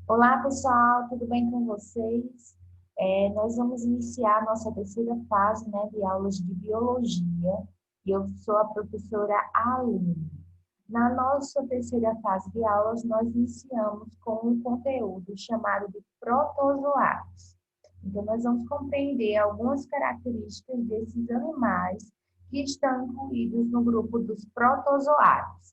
Olá, pessoal, tudo bem com vocês? Nós vamos iniciar a nossa terceira fase, né, de aulas de biologia, e eu sou a professora Aline. Na nossa terceira fase de aulas, nós iniciamos com um conteúdo chamado de protozoários. Então, nós vamos compreender algumas características desses animais que estão incluídos no grupo dos protozoários.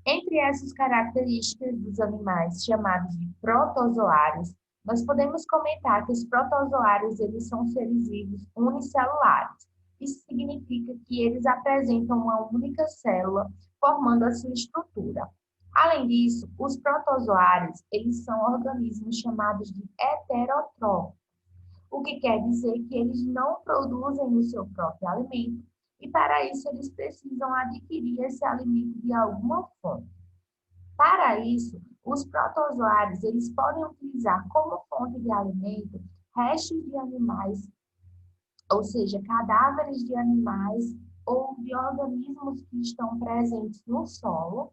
Entre essas características dos animais chamados de protozoários, nós podemos comentar que os protozoários eles são seres vivos unicelulares. Isso significa que eles apresentam uma única célula formando a sua estrutura. Além disso, os protozoários eles são organismos chamados de heterotróficos, o que quer dizer que eles não produzem o seu próprio alimento e para isso eles precisam adquirir esse alimento de alguma fonte. Para isso, os protozoários eles podem utilizar como fonte de alimento restos de animais, ou seja, cadáveres de animais ou de organismos que estão presentes no solo.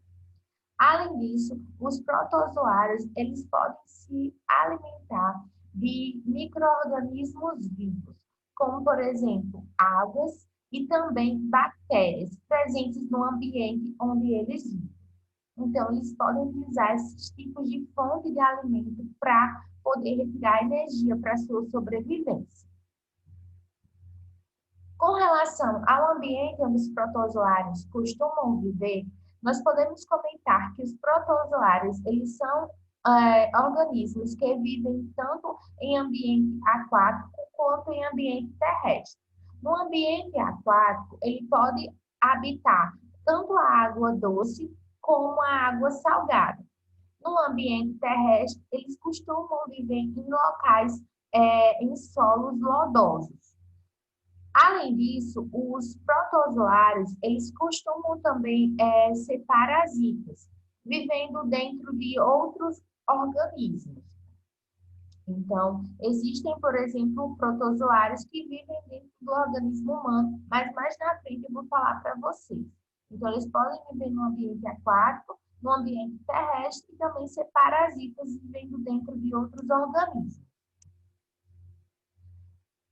Além disso, os protozoários eles podem se alimentar de micro-organismos vivos, como, por exemplo, águas e também bactérias presentes no ambiente onde eles vivem. Então, eles podem utilizar esses tipos de fonte de alimento para poder retirar energia para a sua sobrevivência. Com relação ao ambiente onde os protozoários costumam viver, nós podemos comentar que os protozoários eles são organismos que vivem tanto em ambiente aquático quanto em ambiente terrestre. No ambiente aquático, ele pode habitar tanto a água doce como a água salgada. No ambiente terrestre, eles costumam viver em locais, em solos lodosos. Além disso, os protozoários, eles costumam também ser parasitas, vivendo dentro de outros organismos. Então, existem, por exemplo, protozoários que vivem dentro do organismo humano, mas mais na frente eu vou falar para vocês. Então, eles podem viver no ambiente aquático, no ambiente terrestre e também ser parasitas vivendo dentro de outros organismos.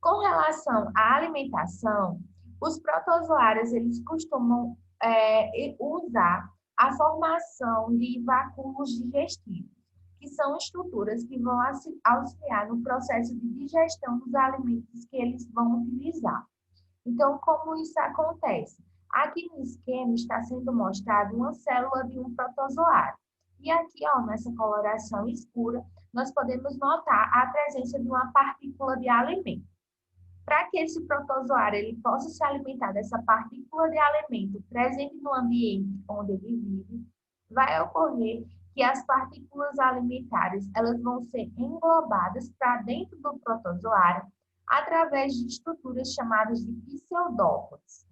Com relação à alimentação, os protozoários eles costumam usar a formação de vacúolos digestivos, que são estruturas que vão auxiliar no processo de digestão dos alimentos que eles vão utilizar. Então, como isso acontece? Aqui no esquema está sendo mostrado uma célula de um protozoário. E aqui, ó, nessa coloração escura, nós podemos notar a presença de uma partícula de alimento. Para que esse protozoário ele possa se alimentar dessa partícula de alimento presente no ambiente onde ele vive, vai ocorrer que as partículas alimentares elas vão ser englobadas para dentro do protozoário através de estruturas chamadas de pseudópodes.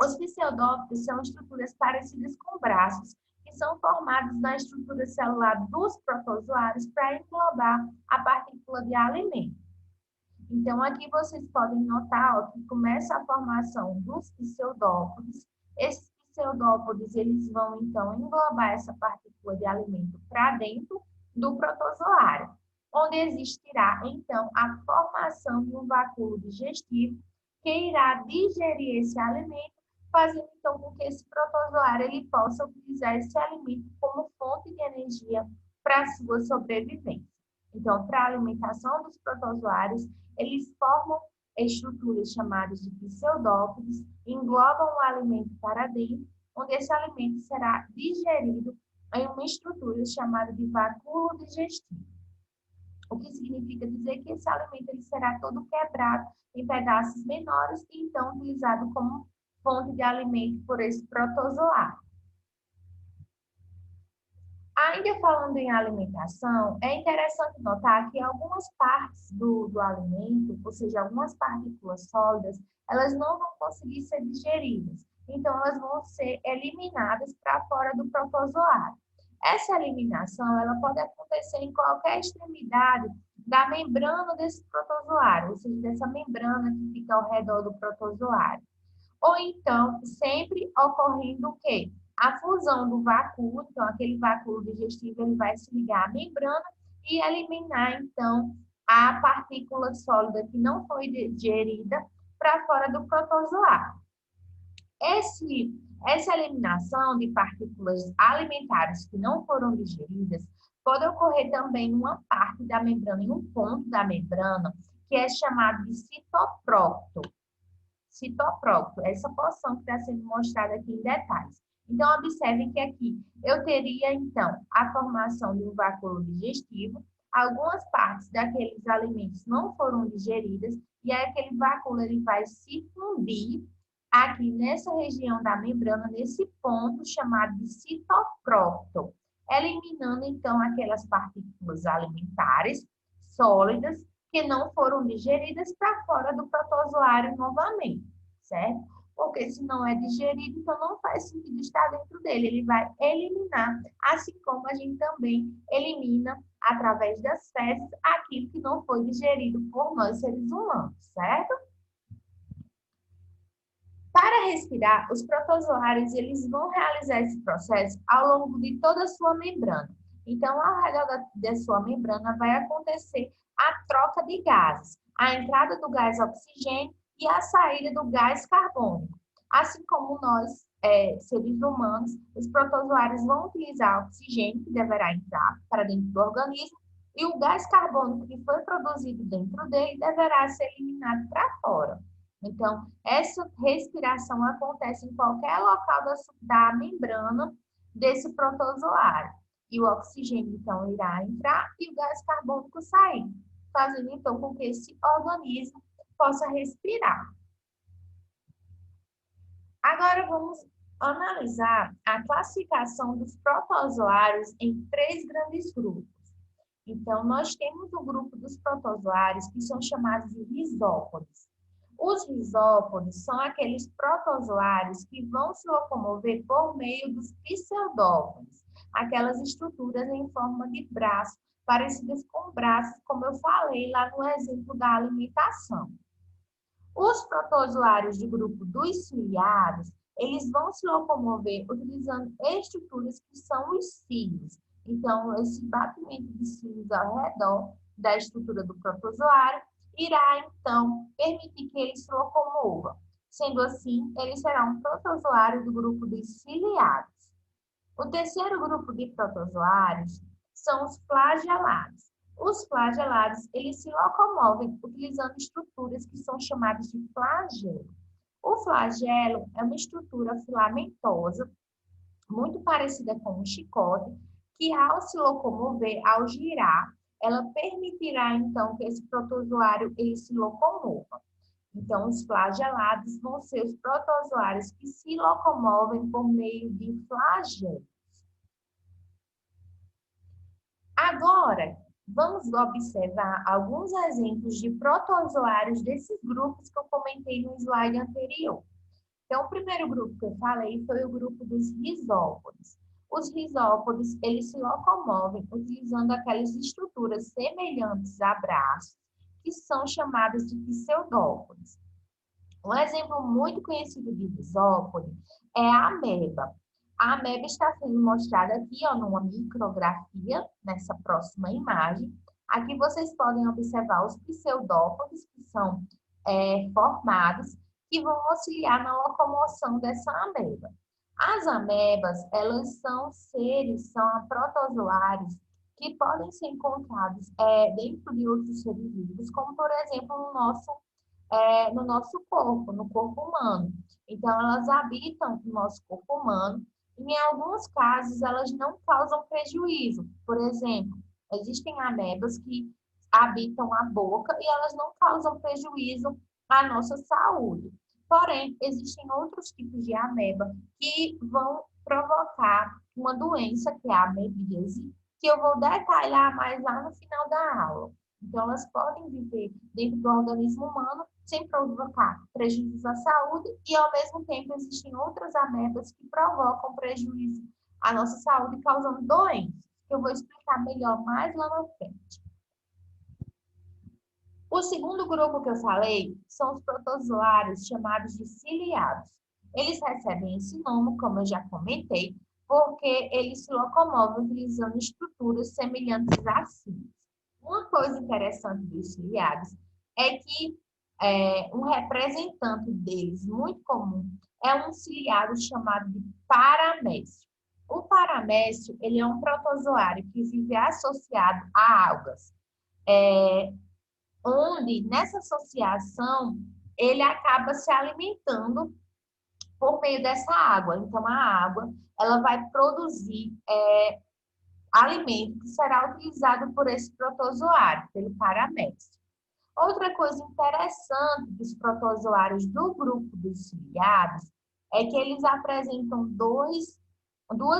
Os pseudópodes são estruturas parecidas com braços que são formados na estrutura celular dos protozoários para englobar a partícula de alimento. Então, aqui vocês podem notar ó, que começa a formação dos pseudópodes. Esses pseudópodes, eles vão, então, englobar essa partícula de alimento para dentro do protozoário, onde existirá, então, a formação de um vacúolo digestivo que irá digerir esse alimento, fazendo, então, com que esse protozoário ele possa utilizar esse alimento como fonte de energia para a sua sobrevivência. Então, para a alimentação dos protozoários, eles formam estruturas chamadas de pseudópodes, englobam o alimento para dentro, onde esse alimento será digerido em uma estrutura chamada de vacúolo digestivo. O que significa dizer que esse alimento ele será todo quebrado em pedaços menores e então utilizado como fonte de alimento por esse protozoário. Ainda falando em alimentação, é interessante notar que algumas partes do alimento, ou seja, algumas partículas sólidas, elas não vão conseguir ser digeridas. Então, elas vão ser eliminadas para fora do protozoário. Essa eliminação, ela pode acontecer em qualquer extremidade da membrana desse protozoário, ou seja, dessa membrana que fica ao redor do protozoário. Ou então, sempre ocorrendo o quê? A fusão do vacúolo, então aquele vacúolo digestivo, ele vai se ligar à membrana e eliminar, então, a partícula sólida que não foi digerida para fora do protozoário. Essa eliminação de partículas alimentares que não foram digeridas pode ocorrer também em uma parte da membrana, em um ponto da membrana, que é chamado de citoprócto. Citoprócto, essa porção que está sendo mostrada aqui em detalhes. Então, observem que aqui eu teria, então, a formação de um vacúolo digestivo, algumas partes daqueles alimentos não foram digeridas, e aí aquele vacúolo ele vai se fundir aqui nessa região da membrana, nesse ponto chamado de citoprócto, eliminando, então, aquelas partículas alimentares sólidas que não foram digeridas para fora do protozoário novamente, certo? Porque se não é digerido, então não faz sentido estar dentro dele. Ele vai eliminar, assim como a gente também elimina, através das fezes, aquilo que não foi digerido por nós, seres humanos, certo? Para respirar, os protozoários eles vão realizar esse processo ao longo de toda a sua membrana. Então, ao redor da sua membrana vai acontecer a troca de gases, a entrada do gás oxigênio e a saída do gás carbônico. Assim como nós, seres humanos, os protozoários vão utilizar oxigênio, que deverá entrar para dentro do organismo, e o gás carbônico que foi produzido dentro dele deverá ser eliminado para fora. Então, essa respiração acontece em qualquer local da membrana desse protozoário. E o oxigênio, então, irá entrar e o gás carbônico sair, fazendo, então, com que esse organismo possa respirar. Agora, vamos analisar a classificação dos protozoários em 3 grandes grupos. Então, nós temos o grupo dos protozoários que são chamados de rizópodes. Os rizópodes são aqueles protozoários que vão se locomover por meio dos pseudópodes, aquelas estruturas em forma de braço, parecidas com braços, como eu falei lá no exemplo da alimentação. Os protozoários do grupo dos ciliados, eles vão se locomover utilizando estruturas que são os cílios. Então, esse batimento de cílios ao redor da estrutura do protozoário irá, então, permitir que ele se locomova. Sendo assim, ele será um protozoário do grupo dos ciliados. O terceiro grupo de protozoários são os flagelados. Os flagelados, eles se locomovem utilizando estruturas que são chamadas de flagelo. O flagelo é uma estrutura filamentosa, muito parecida com um chicote, que ao se locomover, ao girar, ela permitirá, então, que esse protozoário ele se locomova. Então, os flagelados vão ser os protozoários que se locomovem por meio de flagelos. Agora, vamos observar alguns exemplos de protozoários desses grupos que eu comentei no slide anterior. Então, o primeiro grupo que eu falei foi o grupo dos rizópodes. Os rizópodes, eles se locomovem utilizando aquelas estruturas semelhantes a braços, que são chamadas de pseudópodes. Um exemplo muito conhecido de rizópode é a ameba. A ameba está sendo mostrada aqui, ó, numa micrografia, nessa próxima imagem. Aqui vocês podem observar os pseudópodes que são formados, que vão auxiliar na locomoção dessa ameba. As amebas, elas são seres, são protozoários que podem ser encontrados dentro de outros seres vivos, como, por exemplo, no nosso corpo, no corpo humano. Então, elas habitam o nosso corpo humano e, em alguns casos, elas não causam prejuízo. Por exemplo, existem amebas que habitam a boca e elas não causam prejuízo à nossa saúde. Porém, existem outros tipos de ameba que vão provocar uma doença, que é a amebíase, que eu vou detalhar mais lá no final da aula. Então, elas podem viver dentro do organismo humano sem provocar prejuízo à saúde e, ao mesmo tempo, existem outras amebas que provocam prejuízo à nossa saúde, causando doenças, que eu vou explicar melhor mais lá na frente. O segundo grupo que eu falei são os protozoários chamados de ciliados. Eles recebem esse nome, como eu já comentei, porque eles se locomovem utilizando estruturas semelhantes a cílios. Uma coisa interessante dos ciliados é que um representante deles, muito comum, é um ciliado chamado de paramécio. O paramécio, ele é um protozoário que vive associado a algas, onde nessa associação ele acaba se alimentando por meio dessa água. Então, a água ela vai produzir alimento que será utilizado por esse protozoário, pelo paramécio. Outra coisa interessante dos protozoários do grupo dos ciliados é que eles apresentam duas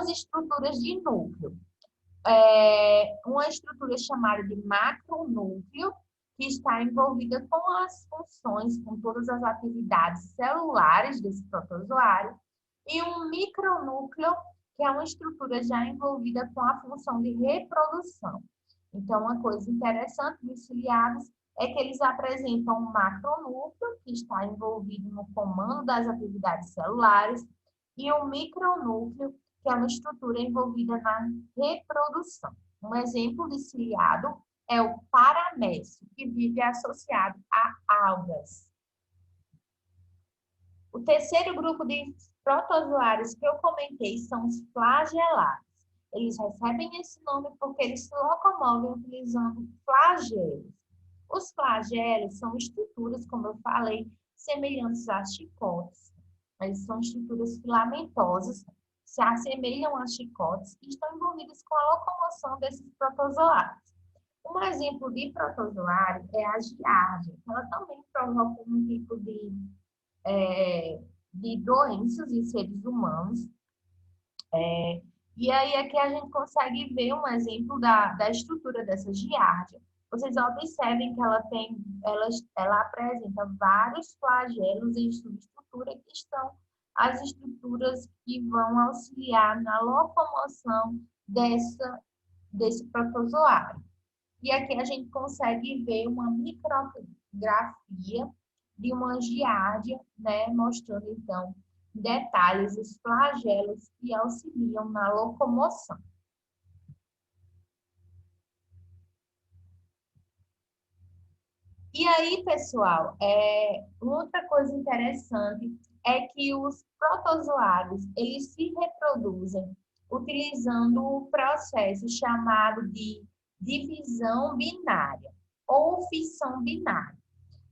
estruturas de núcleo. Uma estrutura chamada de macronúcleo, que está envolvida com as funções, com todas as atividades celulares desse protozoário, e um micronúcleo, que é uma estrutura já envolvida com a função de reprodução. Então, uma coisa interessante dos ciliados é que eles apresentam um macronúcleo, que está envolvido no comando das atividades celulares, e um micronúcleo, que é uma estrutura envolvida na reprodução. Um exemplo de ciliado é o paramécio, que vive associado a algas. O terceiro grupo de protozoários que eu comentei são os flagelados. Eles recebem esse nome porque eles se locomovem utilizando flagelos. Os flagelos são estruturas, como eu falei, semelhantes a chicotes. Eles são estruturas filamentosas, se assemelham a chicotes e estão envolvidas com a locomoção desses protozoários. Um exemplo de protozoário é a giardia. Ela também provoca um tipo de doenças em seres humanos. E aí aqui a gente consegue ver um exemplo da estrutura dessa giardia. Vocês observem que ela apresenta vários flagelos em sua estrutura, que estão as estruturas que vão auxiliar na locomoção desse protozoário. E aqui a gente consegue ver uma micrografia de uma giardia, né, mostrando então detalhes, os flagelos que auxiliam na locomoção. E aí, pessoal, outra coisa interessante é que os protozoários, eles se reproduzem utilizando o processo chamado de divisão binária ou fissão binária.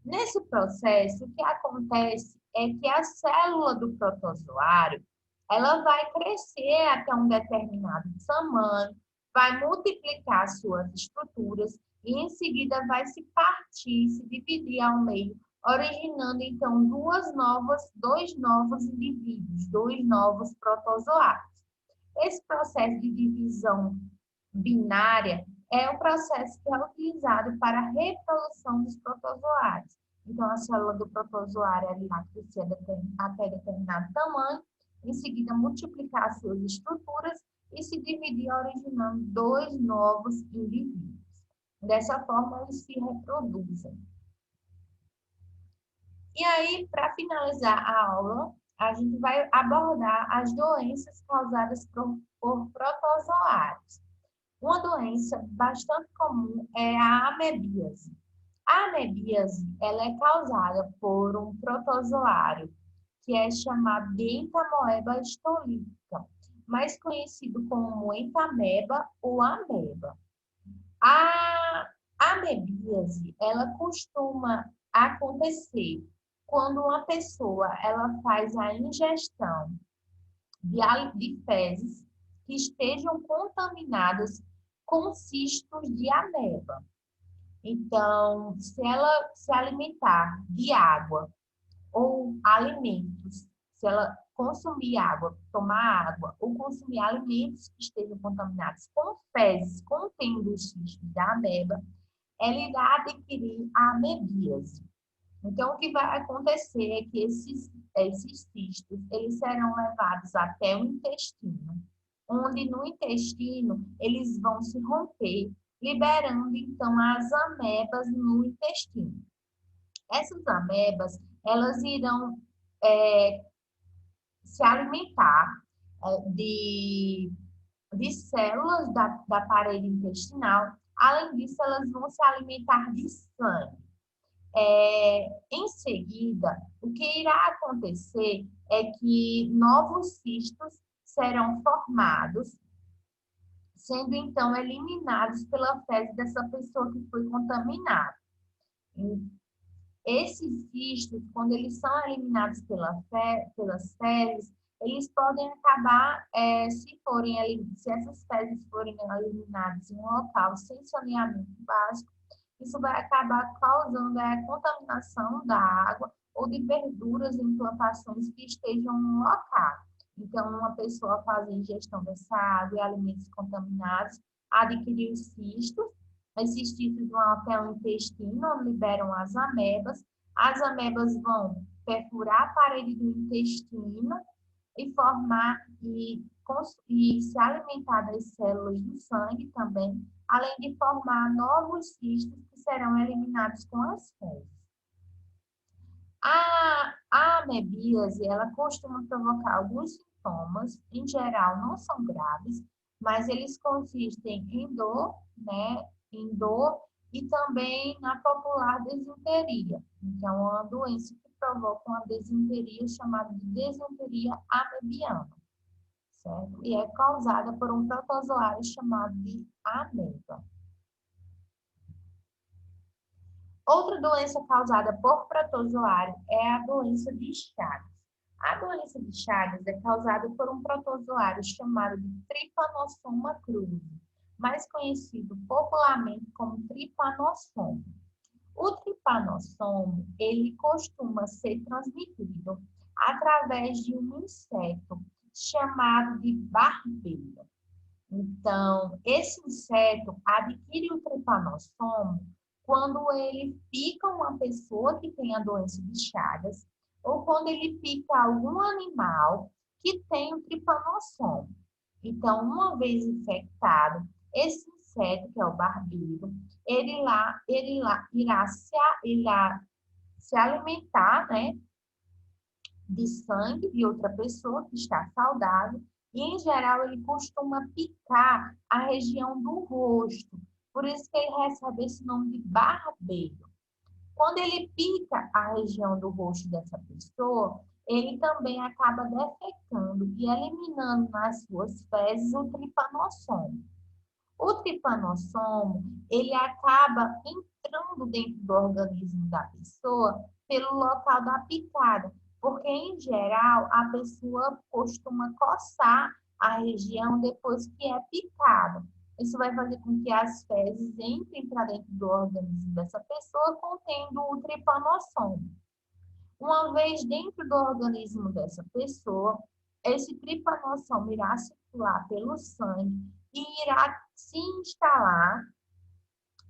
Nesse processo, o que acontece é que a célula do protozoário, ela vai crescer até um determinado tamanho, vai multiplicar suas estruturas e em seguida vai se partir, se dividir ao meio, originando então dois novos indivíduos, dois novos protozoários. Esse processo de divisão binária é o processo que é utilizado para a reprodução dos protozoários. Então, a célula do protozoário ela vai crescer até determinado tamanho, em seguida multiplicar suas estruturas e se dividir, originando dois novos indivíduos. Dessa forma, eles se reproduzem. E aí, para finalizar a aula, a gente vai abordar as doenças causadas por protozoários. Uma doença bastante comum é a amebíase. A amebíase ela é causada por um protozoário que é chamado de Entamoeba histolítica, mais conhecido como entameba ou ameba. A amebíase ela costuma acontecer quando uma pessoa ela faz a ingestão de fezes que estejam contaminadas com cistos de ameba. Então, se ela se alimentar de água ou alimentos, se ela consumir água, tomar água ou consumir alimentos que estejam contaminados com fezes contendo os cistos da ameba, ela irá adquirir a amebíase. Então, o que vai acontecer é que esses cistos, eles serão levados até o intestino, onde no intestino eles vão se romper, liberando então as amebas no intestino. Essas amebas, elas irão se alimentar de células da parede intestinal. Além disso, elas vão se alimentar de sangue. Em seguida, o que irá acontecer é que novos cistos serão formados, sendo então eliminados pela fezes dessa pessoa que foi contaminada. Esses cistos, quando eles são eliminados pelas fezes, eles podem acabar, se essas fezes forem eliminadas em um local sem saneamento básico, isso vai acabar causando a contaminação da água ou de verduras em plantações que estejam no local. Então, uma pessoa faz ingestão dessa água e alimentos contaminados, adquire os cistos. Esses cistos vão até o intestino, onde liberam as amebas. As amebas vão perfurar a parede do intestino e formar e se alimentar das células do sangue também, além de formar novos cistos que serão eliminados com as fezes. A amebíase, ela costuma provocar alguns sintomas, em geral não são graves, mas eles consistem em dor, né, em dor e também na popular desinteria. Então, é uma doença que provoca uma desinteria chamada de desinteria amebiana, certo? E é causada por um protozoário chamado de ameba. Outra doença causada por protozoário é a doença de Chagas. A doença de Chagas é causada por um protozoário chamado de Trypanosoma cruzi, mais conhecido popularmente como trypanosoma. O trypanosoma, ele costuma ser transmitido através de um inseto chamado de barbeiro. Então, esse inseto adquire o trypanosoma quando ele pica uma pessoa que tem a doença de Chagas ou quando ele pica algum animal que tem o trypanosoma. Então, uma vez infectado, esse inseto, que é o barbeiro, ele irá se alimentar, né, de sangue de outra pessoa que está saudável e, em geral, ele costuma picar a região do rosto. Por isso que ele recebe esse nome de barbeiro. Quando ele pica a região do rosto dessa pessoa, ele também acaba defecando e eliminando nas suas fezes o trypanosoma. O trypanosoma, ele acaba entrando dentro do organismo da pessoa pelo local da picada, porque, em geral, a pessoa costuma coçar a região depois que é picada. Isso vai fazer com que as fezes entrem para dentro do organismo dessa pessoa contendo o trypanosoma. Uma vez dentro do organismo dessa pessoa, esse trypanosoma irá circular pelo sangue e irá se instalar,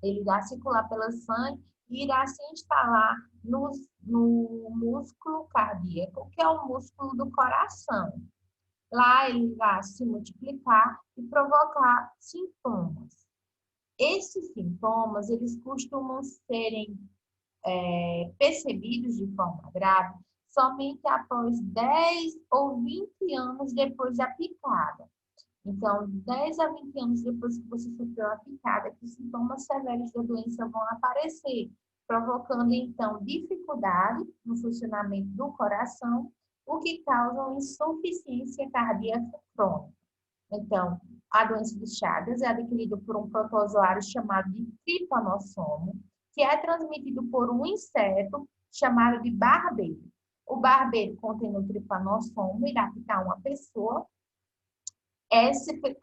ele irá circular pelo sangue e irá se instalar no músculo cardíaco, que é o músculo do coração. Lá ele irá se multiplicar e provocar sintomas. Esses sintomas, eles costumam serem percebidos de forma grave somente após 10 ou 20 anos depois da picada. Então, 10 a 20 anos depois que você sofreu a picada, que os sintomas severos da doença vão aparecer, provocando, então, dificuldade no funcionamento do coração, o que causa insuficiência cardíaca crônica. Então, a doença de Chagas é adquirida por um protozoário chamado de trypanosoma, que é transmitido por um inseto chamado de barbeiro. O barbeiro contém o trypanosoma, irá picar uma pessoa.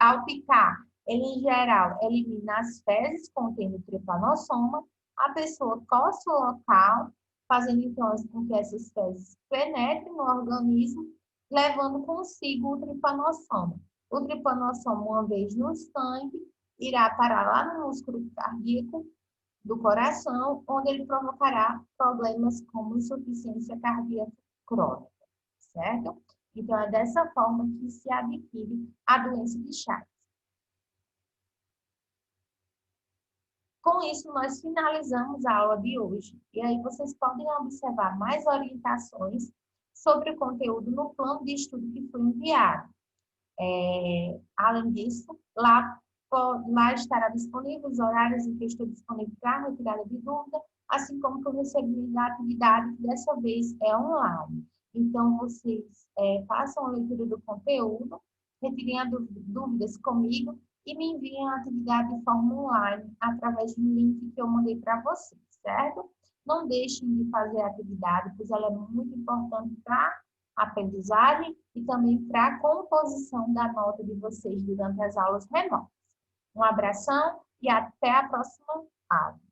Ao picar, ele, em geral, elimina as fezes contendo trypanosoma, a pessoa coça o local, fazendo então com que essas fezes penetrem no organismo, levando consigo o trypanosoma. O trypanosoma, uma vez no sangue, irá parar lá no músculo cardíaco do coração, onde ele provocará problemas como insuficiência cardíaca crônica, certo? Então, é dessa forma que se adquire a doença de Chagas. Com isso, nós finalizamos a aula de hoje. E aí vocês podem observar mais orientações sobre o conteúdo no plano de estudo que foi enviado. Além disso, lá estará disponível os horários em que eu estou disponível para retirada de dúvida, assim como que o recebimento da atividade, que dessa vez é online. Então, vocês façam a leitura do conteúdo, retirem as dúvidas comigo e me enviem a atividade de forma online através do link que eu mandei para vocês, certo? Não deixem de fazer a atividade, pois ela é muito importante para a aprendizagem e também para a composição da nota de vocês durante as aulas remotas. Um abração e até a próxima aula.